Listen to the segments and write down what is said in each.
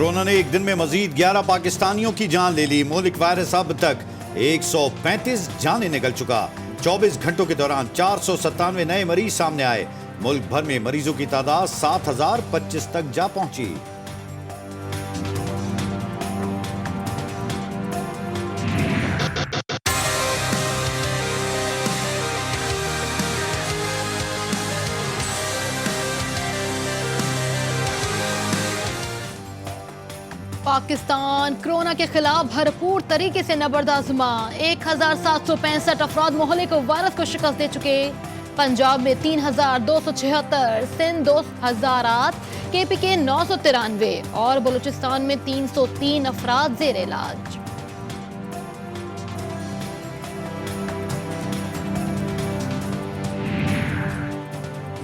Corona نے ایک دن میں مزید 11 پاکستانیوں کی جان لے لی. ملک وائرس اب تک 135 جانیں نکل چکا. 24 گھنٹوں کے دوران 497 نئے مریض سامنے آئے. ملک بھر میں مریضوں کی تعداد 7025 تک جا پہنچی. پاکستان کورونا کے خلاف بھرپور طریقے سے نبرد آزما. 1765 افراد مہلک وائرس کو شکست دے چکے. پنجاب میں 3276, سندھ 2000, KPK 993 اور بلوچستان میں 303 افراد زیر علاج.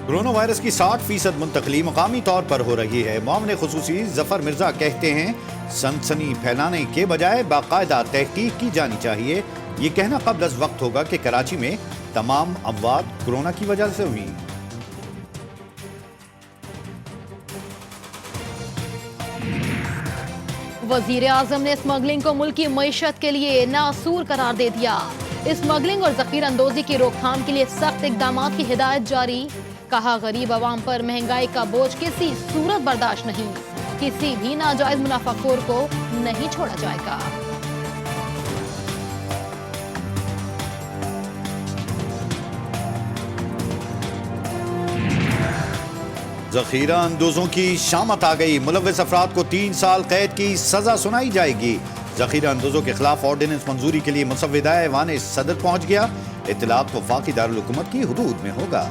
کورونا وائرس کی 60% منتقلی مقامی طور پر ہو رہی ہے. معاون خصوصی ظفر مرزا کہتے ہیں سنسنی پھیلانے کے بجائے باقاعدہ تحقیق کی جانی چاہیے. یہ کہنا قبل از وقت ہوگا کہ کراچی میں تمام اموات کورونا کی وجہ سے ہوئی. وزیر اعظم نے اسمگلنگ کو ملکی معیشت کے لیے ناصور قرار دے دیا. اسمگلنگ اور ذخیرہ اندوزی کی روک تھام کے لیے سخت اقدامات کی ہدایت جاری. کہا غریب عوام پر مہنگائی کا بوجھ کسی صورت برداشت نہیں. کسی بھی ناجائز منافع خور کو نہیں چھوڑا جائے گا. ذخیرہ اندوزوں کی شامت آ گئی. ملوث افراد کو 3 سال قید کی سزا سنائی جائے گی. ذخیرہ اندوزوں کے خلاف آرڈیننس منظوری کے لیے مسودہ ایوان صدر پہنچ گیا. اطلاعات وفاقی دارالحکومت کی حدود میں ہوگا.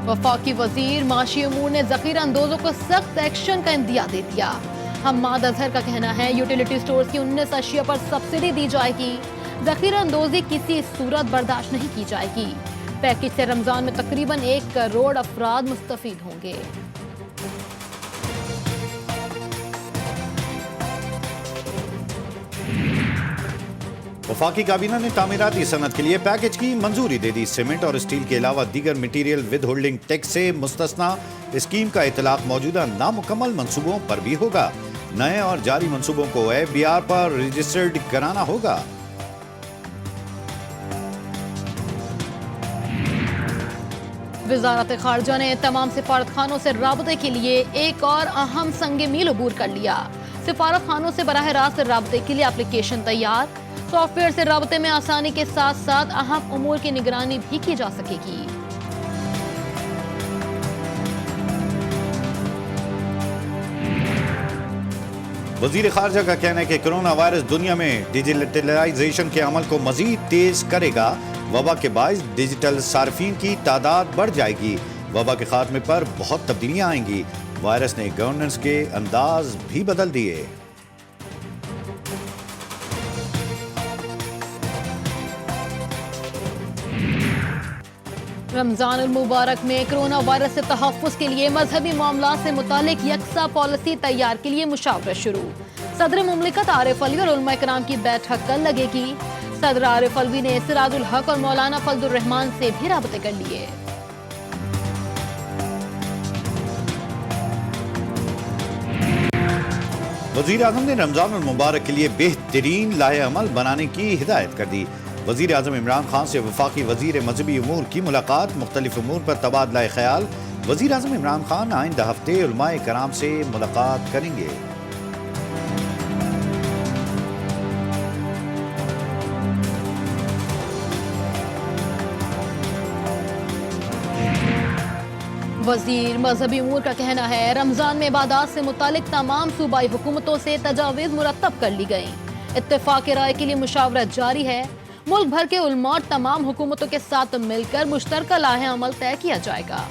وفاقی وزیر معاشی امور نے ذخیرہ اندوزوں کو سخت ایکشن کا اندیا دے دیا. حماد اظہر کا کہنا ہے یوٹیلیٹی سٹورز کی 19 اشیاء پر سبسڈی دی جائے گی. ذخیرہ اندوزی کسی صورت برداشت نہیں کی جائے گی. پیکج سے رمضان میں تقریباً 1 کروڑ افراد مستفید ہوں گے. وفاقی کابینہ نے تعمیراتی صنعت کے لیے پیکج کی منظوری دے دی. سیمنٹ اور اسٹیل کے علاوہ دیگر مٹیریل ود ہولڈنگ ٹیکس سے مستثنا. اسکیم کا اطلاق موجودہ نامکمل منصوبوں پر بھی ہوگا. نئے اور جاری منصوبوں کو FBR پر رجسٹرڈ کرانا ہوگا. وزارت خارجہ نے تمام سفارت خانوں سے رابطے کے لیے ایک اور اہم سنگ میل عبور کر لیا. سفارت خانوں سے براہ راست رابطے کے لیے اپلیکیشن تیار. سافٹ ویئر سے رابطے میں آسانی کے ساتھ ساتھ اہم امور کی نگرانی بھی کی جا سکے گی. وزیر خارجہ کا کہنا ہے کہ کورونا وائرس دنیا میں ڈیجیٹلائزیشن کے عمل کو مزید تیز کرے گا. وبا کے باعث ڈیجیٹل صارفین کی تعداد بڑھ جائے گی. وبا کے خاتمے پر بہت تبدیلیاں آئیں گی. وائرس نے گورننس کے انداز بھی بدل دیے. رمضان المبارک میں کورونا وائرس سے تحفظ کے لیے مذہبی معاملات سے متعلق یکساں پالیسی تیار کے لیے مشاورت شروع. صدر مملکت عارف علوی اور علماء کرام کی بیٹھک کل لگے گی. صدر عارف علوی نے سراج الحق اور مولانا فضل الرحمان سے بھی رابطے کر لیے. وزیر اعظم نے رمضان المبارک کے لیے بہترین لائحہ عمل بنانے کی ہدایت کر دی. وزیر اعظم عمران خان سے وفاقی وزیر مذہبی امور کی ملاقات. مختلف امور پر تبادلہ خیال. وزیر اعظم عمران خان آئندہ ہفتے علماء کرام سے ملاقات کریں گے. وزیر مذہبی امور کا کہنا ہے رمضان میں عبادات سے متعلق تمام صوبائی حکومتوں سے تجاویز مرتب کر لی گئیں. اتفاق رائے کے لیے مشاورت جاری ہے. ملک بھر کے علماء اور تمام حکومتوں کے ساتھ مل کر مشترکہ لائحہ عمل طے کیا جائے گا.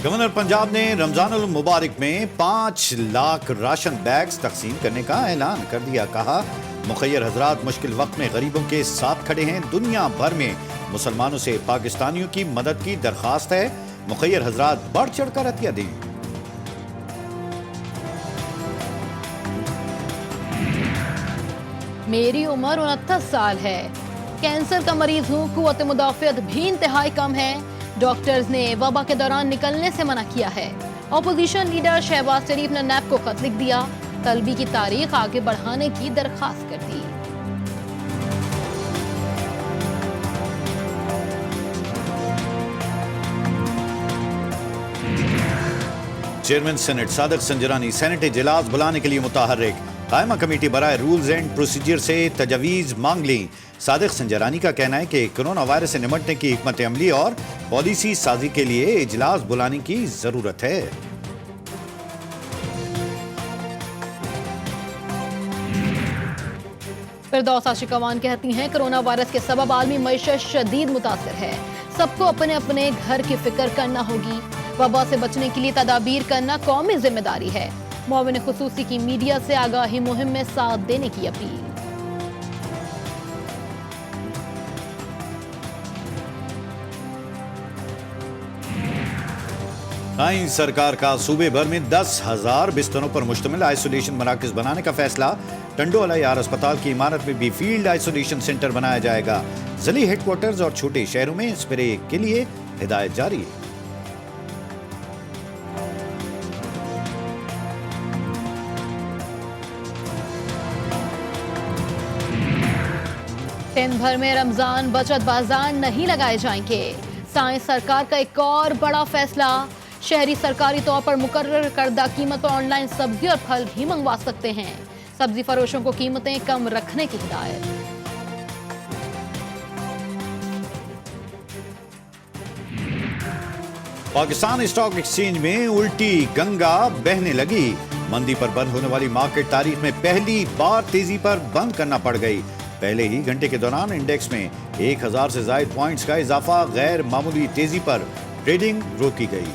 گورنر پنجاب نے رمضان المبارک میں 5 لاکھ راشن بیگز تقسیم کرنے کا اعلان کر دیا. کہا مخیر حضرات مشکل وقت میں غریبوں کے ساتھ کھڑے ہیں. دنیا بھر میں مسلمانوں سے پاکستانیوں کی مدد کی درخواست ہے. مخیر حضرات بڑھ چڑھ کر عطیہ دیں. मेरी उम्र 69 साल है, कैंसर का मरीज हूँ, कुव्वत मुदाफियत भी इंतहाई कम है। डॉक्टर्स ने वबा के दौरान निकलने से मना किया है। अपोजिशन लीडर शहबाज शरीफ ने नैब को खत लिख दिया, तलबी की तारीख आगे बढ़ाने की दरखास्त कर दी। Chairman senate Sadiq Sanjrani senate इजलास बुलाने के लिए मुतहर्रिक। कायमा कमेटी बराए रूल्स एंड प्रोसीजर से तजवीज़ मांग ली। सादिक संजरानी का कहना है कि कोरोना वायरस से निपटने की हिकमत अमली और पॉलिसी साजी के लिए इजलास बुलाने की जरूरत है। फिरदौस आशिकवान कहती हैं, कोरोना वायरस के सबब आलमी मईशत शदीद मुतासर है। सबको अपने अपने घर की फिक्र करना होगी। वबा से बचने के लिए तदाबीर करना कौमी जिम्मेदारी है। मुआविन खुसूसी की मीडिया से आगाही मुहिम में साथ देने की अपील। साइंस सरकार का सूबे भर में 10,000 बिस्तरों पर मुश्तमिल आइसोलेशन मराकज बनाने का फैसला। टंडोला यार अस्पताल की इमारत में भी फील्ड आइसोलेशन सेंटर बनाया जाएगा। जिले हेडक्वार्टर्स और छोटे शहरों में स्प्रे के लिए हिदायत जारी है। दिन भर में रमजान बचत बाजार नहीं लगाए जाएंगे। साइंस सरकार का एक और बड़ा फैसला। शहरी सरकारी तौर पर मुकर्रर करदा कीमत पर ऑनलाइन सब्जी और फल भी मंगवा सकते हैं। सब्जी फरोशों को कीमतें कम रखने की हिदायत। पाकिस्तान स्टॉक एक्सचेंज में उल्टी गंगा बहने लगी। मंदी पर बंद होने वाली मार्केट तारीख में पहली बार तेजी पर बंद करना पड़ गई। पहले ही घंटे के दौरान इंडेक्स में 1000 से ज्यादा पॉइंट्स का इजाफा, गैर मामूली तेजी पर ट्रेडिंग रोकी गई।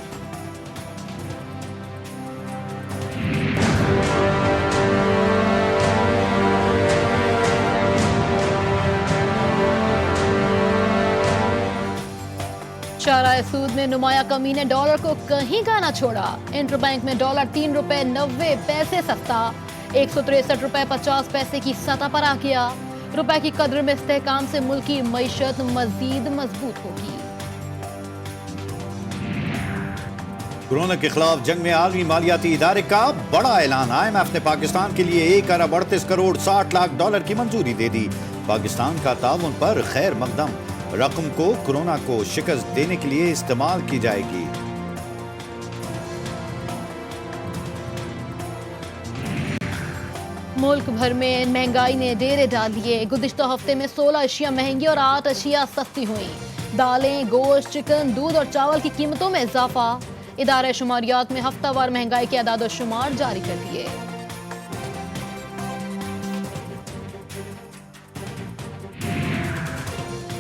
शाराए सूद में नुमाया कमी ने डॉलर को कहीं का ना छोड़ा। इंटरबैंक में डॉलर 3 रुपए 90 पैसे सस्ता 163 रुपए 50 पैसे की सतह पर आ गया। रुपए की कद्र में इस्तेहकाम से मुल्क की मईशत मजीद मजबूत होगी। कोरोना के खिलाफ जंग में आलमी मालियाती इदारे का बड़ा ऐलान। IMF ने पाकिस्तान के लिए 1 अरब 38 करोड़ 60 लाख डॉलर की मंजूरी दे दी। पाकिस्तान का ताउन पर खैर मकदम। रकम को कोरोना को शिकस्त देने के लिए इस्तेमाल की जाएगी। मुल्क भर में महंगाई ने डेरे डाल दिए। गुज़िश्ता हफ्ते में 16 अशिया महंगी और 8 अशिया सस्ती हुई। दालें, गोश्त, चिकन, दूध और चावल की कीमतों में इजाफा। इदारे शुमारियात में हफ्तावार महंगाई के अदाद शुमार जारी कर दिए।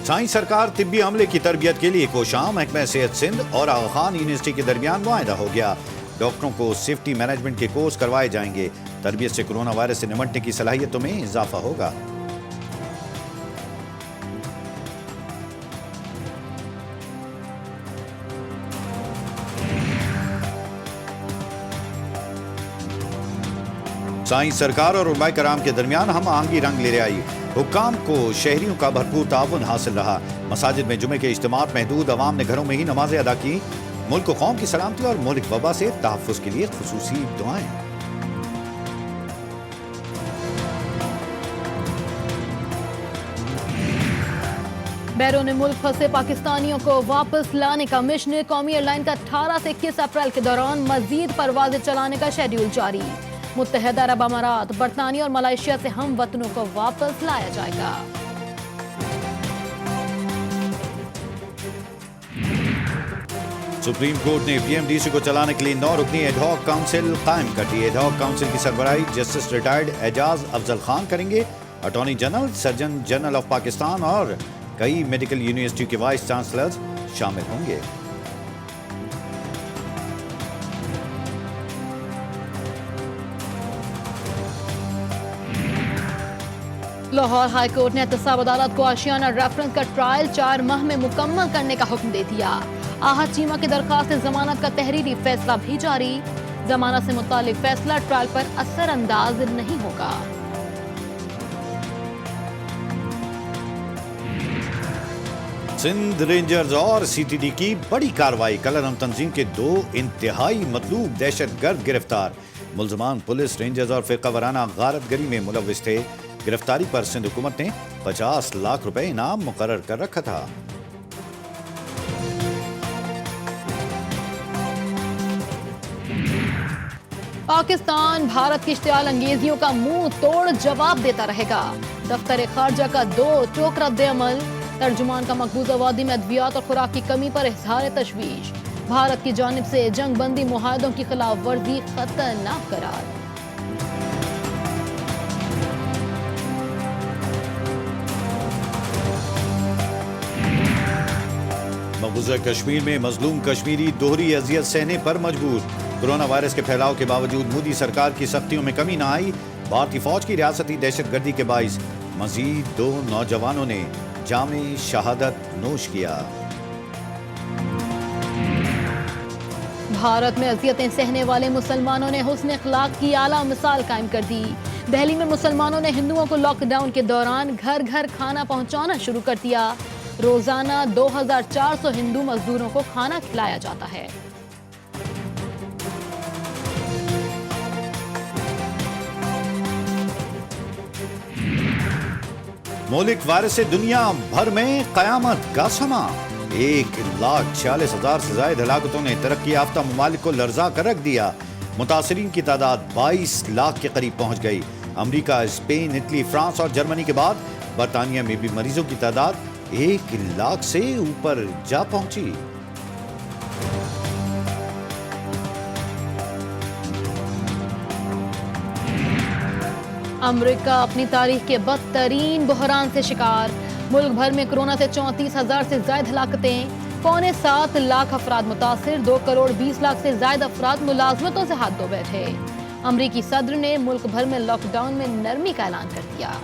साइंस सरकार तिब्बी अमले की तरबियत के लिए कोशां। महकमा सेहत सिंध और आगा खान यूनिवर्सिटी के दरमियान मुआहिदा हो गया। डॉक्टरों को सेफ्टी मैनेजमेंट के कोर्स करवाए जाएंगे। तरबियत से कोरोना वायरस से निपटने की सलाहियतों में इजाफा होगा। साइंस सरकार और उलमाए कराम के दरमियान हम आहंगी रंग ले आई। हुक्काम को शहरियों का भरपूर ताउन हासिल रहा। मसाजिद में जुमे के इज्तिमात महदूद, अवाम ने घरों में ही नमाजें अदा की। मुल्क को कौम की सलामती और मुल्क वबा से तहफ़्फ़ुज़ के लिए खुसूसी दुआएं। बैरून मुल्क फंसे पाकिस्तानियों को वापस लाने का मिशन। कौमी एयरलाइन का 18 से 21 अप्रैल के दौरान मजीद परवाजें चलाने का शेड्यूल जारी। मुत्तहदा अरब अमारात, बरतानिया और मलेशिया से हम वतनों को वापस लाया जाएगा। सुप्रीम कोर्ट ने PMDC को चलाने के लिए 9 रुकनी एडहॉक काउंसिल कायम कर दी। एडहॉक काउंसिल की सरबराही जस्टिस रिटायर्ड एजाज अफजल खान करेंगे। Attorney general, surgeon general of Pakistan और कई मेडिकल यूनिवर्सिटी के वाइस चांसलर्स शामिल होंगे। लाहौर हाई कोर्ट ने एहतसाब अदालत को आशियाना रेफरेंस का ट्रायल 4 माह में मुकम्मल करने का हुक्म दे दिया। आहत चीमा की दरखास्त जमानत का तहरीरी फैसला भी जारी। जमानत से मुतालिक फैसला ट्रायल पर असर अंदाज नहीं होगा। सिंध रेंजर्स और सीटीडी की बड़ी कार्रवाई। कलरम तंजीम के 2 इंतहाई मतलूब दहशतगर्द गिरफ्तार। मुलजमान पुलिस, रेंजर्स और फिरका वाराना गारतगरी में मुलव्विस थे। गिरफ्तारी पर सिंध हुकूमत ने 50 लाख रुपए इनाम मुकर्रर कर रखा था। पाकिस्तान भारत की इश्तियाल अंगेजियों का मुंह तोड़ जवाब देता रहेगा। दफ्तर खारजा का 2 टोक रद्द अमल। तर्जुमान का मकबूजा वादी में अद्वियात और खुराक की कमी पर इजहार तशवीश। भारत की जानिब से जंग बंदी मुआहदों की खिलाफ वर्जी खतरनाक करार। मकबूजा कश्मीर में मजलूम कश्मीरी दोहरी अजियत सहने पर मजबूर। कोरोना वायरस के फैलाव के बावजूद मोदी सरकार की सख्तियों में कमी न आई। भारतीय फौज की रियासती दहशतगर्दी के बाइस मजीद 2 नौजवानों ने जामे शहादत नोश किया। भारत में अजियतें सहने वाले मुसलमानों ने हुस्न अखलाक की आला मिसाल कायम कर दी। दिल्ली में मुसलमानों ने हिंदुओं को लॉकडाउन के दौरान घर घर खाना पहुंचाना शुरू कर दिया। रोजाना 2400 हिंदू मजदूरों को खाना खिलाया जाता है। मौलिक वायरस से दुनिया भर में कयामत का समा। 1,40,000 से ज्यादा हलाकतों ने तरक्की याफ्ता ममालिक को लर्जा कर रख दिया। मुतासरीन की तादाद 22 लाख के करीब पहुंच गई। अमेरिका, स्पेन, इटली, फ्रांस और जर्मनी के बाद बरतानिया में भी मरीजों की तादाद 1 लाख से ऊपर जा पहुंची। अमेरिका अपनी तारीख के बदतरीन बहरान से शिकार। मुल्क भर में कोरोना से 34,000 से ज्यादा हलाकतें। 7.25 लाख अफराद मुतासिर। 2 करोड़ 20 लाख से ज्यादा अफराद मुलाजमतों से हाथ धो बैठे। अमरीकी सदर ने मुल्क भर में लॉकडाउन में नरमी का ऐलान कर दिया।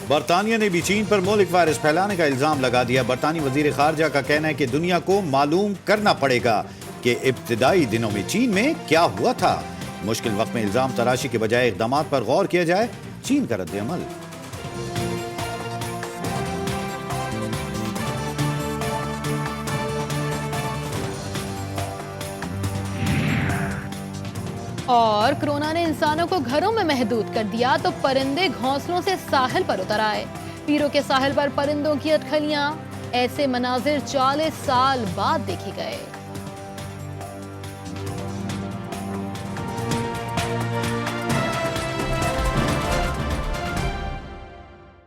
बरतानिया ने भी चीन पर मौलिक वायरस फैलाने का इल्जाम लगा दिया। बरतानी वजीर खारजा का कहना है कि दुनिया को मालूम करना पड़ेगा कि इब्तिदाई दिनों में चीन में क्या हुआ था। मुश्किल वक्त में इल्जाम तराशी के बजाय इकदामात पर गौर किया जाए। चीन का रद्द अमल। और कोरोना ने इंसानों को घरों में महदूद कर दिया तो परिंदे घोंसलों से साहिल पर उतर आए। पीरों के साहिल पर परिंदों की अटखलियां। ऐसे मनाजिर 40 साल बाद देखे गए।